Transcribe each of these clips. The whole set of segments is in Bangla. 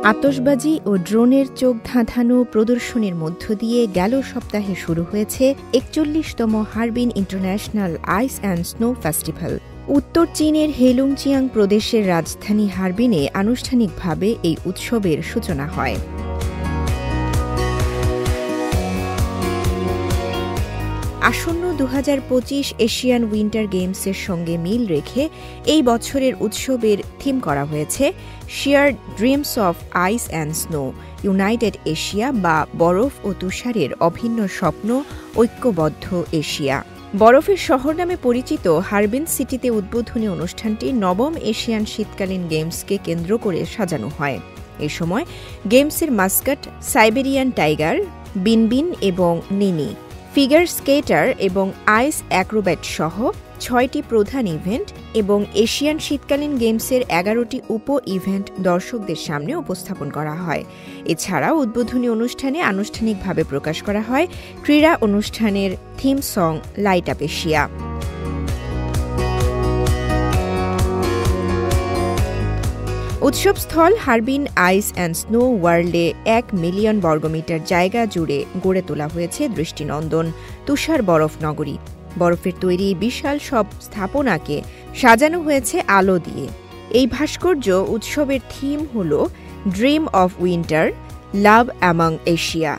আতশবাজি ও ড্রোনের চোখ ধাঁধানো প্রদর্শনীর মধ্য দিয়ে গেল সপ্তাহে শুরু হয়েছে ৪১তম Harbin international ice and snow festival. উত্তর চীনের হেলুংচিয়াং প্রদেশের রাজধানী হারবিনে আনুষ্ঠানিকভাবে এই উৎসবের সূচনা হয়। আসন্ন ২০২৫ এশিয়ান উইন্টার গেমসের সঙ্গে মিল রেখে এই বছরের উৎসবের থিম করা হয়েছে shared dreams of ice and snow, united Asia বা বরফ ও তুষারের অভিন্ন স্বপ্ন, ঐক্যবদ্ধ এশিয়া। বরফের শহর নামে পরিচিত হারবিন সিটিতে উদ্বোধনী অনুষ্ঠানটি নবম এশিয়ান শীতকালীন গেমসকে কেন্দ্র করে সাজানো হয়। এ সময় গেমসের মাস্কট সাইবেরিয়ান টাইগার, বিনবিন এবং নিনি, ফিগার স্কেটার এবং আইস অ্যাক্রোব্যাট সহ ৬টি প্রধান ইভেন্ট এবং এশিয়ান শীতকালীন গেমসের ১১টি উপ ইভেন্ট দর্শকদের সামনে উপস্থাপন করা হয়। এছাড়াও উদ্বোধনী অনুষ্ঠানে আনুষ্ঠানিকভাবে প্রকাশ করা হয় ক্রীড়া অনুষ্ঠানের theme song light up Asia. উৎসবস্থল হারবিন আইস অ্যান্ড স্নো ওয়ার্ল্ডে ১ মিলিয়ন বর্গমিটার জায়গা জুড়ে গড়ে তোলা হয়েছে দৃষ্টিনন্দন তুষার বরফ নগরী। বরফের তৈরি বিশাল সব স্থাপনাকে সাজানো হয়েছে আলো দিয়ে। এই ভাস্কর্য উৎসবের থিম হল dream of winter, love among Asia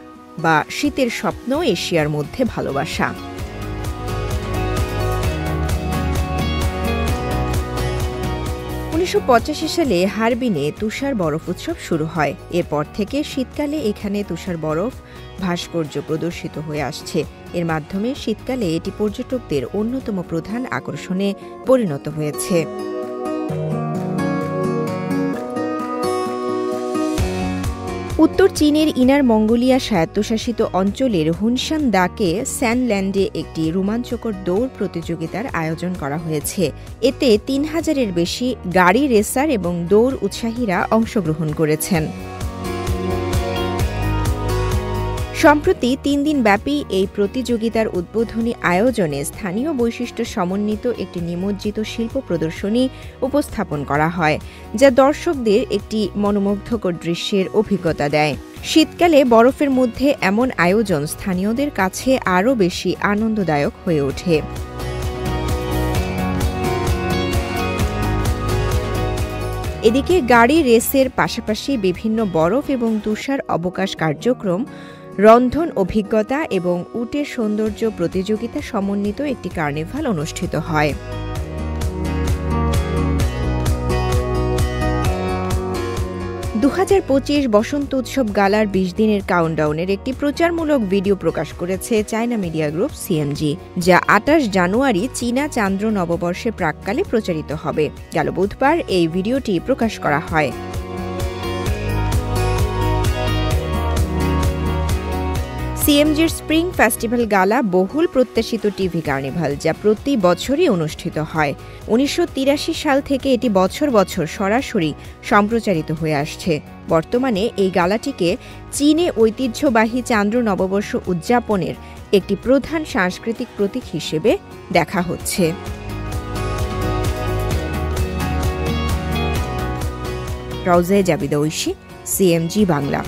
বা শীতের স্বপ্ন, এশিয়ার মধ্যে ভালোবাসা। ১৯৮৫ সালে হারবিনে তুষার বরফ উৎসব শুরু হয়। এরপর থেকে শীতকালে এখানে তুষার বরফ ভাস্কর্য প্রদর্শিত হয়ে আসছে। এর মাধ্যমে শীতকালে এটি পর্যটকদের অন্যতম প্রধান আকর্ষণে পরিণত হয়েছে। উত্তর চীনের ইনার মঙ্গোলিয়া স্বায়ত্তশাসিত অঞ্চলের হুনশান দাকে স্যানল্যান্ডে একটি রোমাঞ্চকর দৌড় প্রতিযোগিতার আয়োজন করা হয়েছে। এতে ৩,০০০-এর বেশি গাড়ি রেসার এবং দৌড় উৎসাহীরা অংশগ্রহণ করেছেন। সম্প্রতি ৩ দিন ব্যাপী এই প্রতিযোগিতার উদ্বোধনী আয়োজনে স্থানীয় বৈশিষ্ট্য সমন্বিত একটি নিমজ্জিত শিল্প প্রদর্শনী উপস্থাপন করা হয়, যা দর্শকদের একটি মনোমুগ্ধকর দৃশ্যের অভিজ্ঞতা দেয়। শীতকালে বরফের মধ্যে এমন আয়োজন স্থানীয়দের কাছে আরও বেশি আনন্দদায়ক হয়ে ওঠে। এদিকে গাড়ি রেসের পাশাপাশি বিভিন্ন বরফ এবং তুষার অবকাশ কার্যক্রম, রন্ধন অভিজ্ঞতা এবং উটের সৌন্দর্য প্রতিযোগিতা সমন্বিত একটি কার্নিভাল অনুষ্ঠিত হয়। ২০২৫ বসন্ত উৎসব গালার ২০ দিনের কাউন্টডাউনের একটি প্রচারমূলক ভিডিও প্রকাশ করেছে চায়না মিডিয়া গ্রুপ সিএমজি, যা ২৮ জানুয়ারি চীনা চান্দ্র নববর্ষের প্রাক্কালে প্রচারিত হবে। গেল বুধবার এই ভিডিওটি প্রকাশ করা হয়। সিএমজির স্প্রিং ফেস্টিভ্যাল গালা বহুল প্রত্যাশিত টিভি কার্নিভাল, যা প্রতি বছরই অনুষ্ঠিত হয়। ১৯৮৩ সাল থেকে এটি বছর বছর সরাসরি সম্প্রচারিত হয়ে আসছে। বর্তমানে এই গালাটিকে চীনে ঐতিহ্যবাহী চান্দ্র নববর্ষ উদযাপনের একটি প্রধান সাংস্কৃতিক প্রতীক হিসেবে দেখা হচ্ছে। রওজা জাবিদা ঐশী, সিএমজি বাংলা।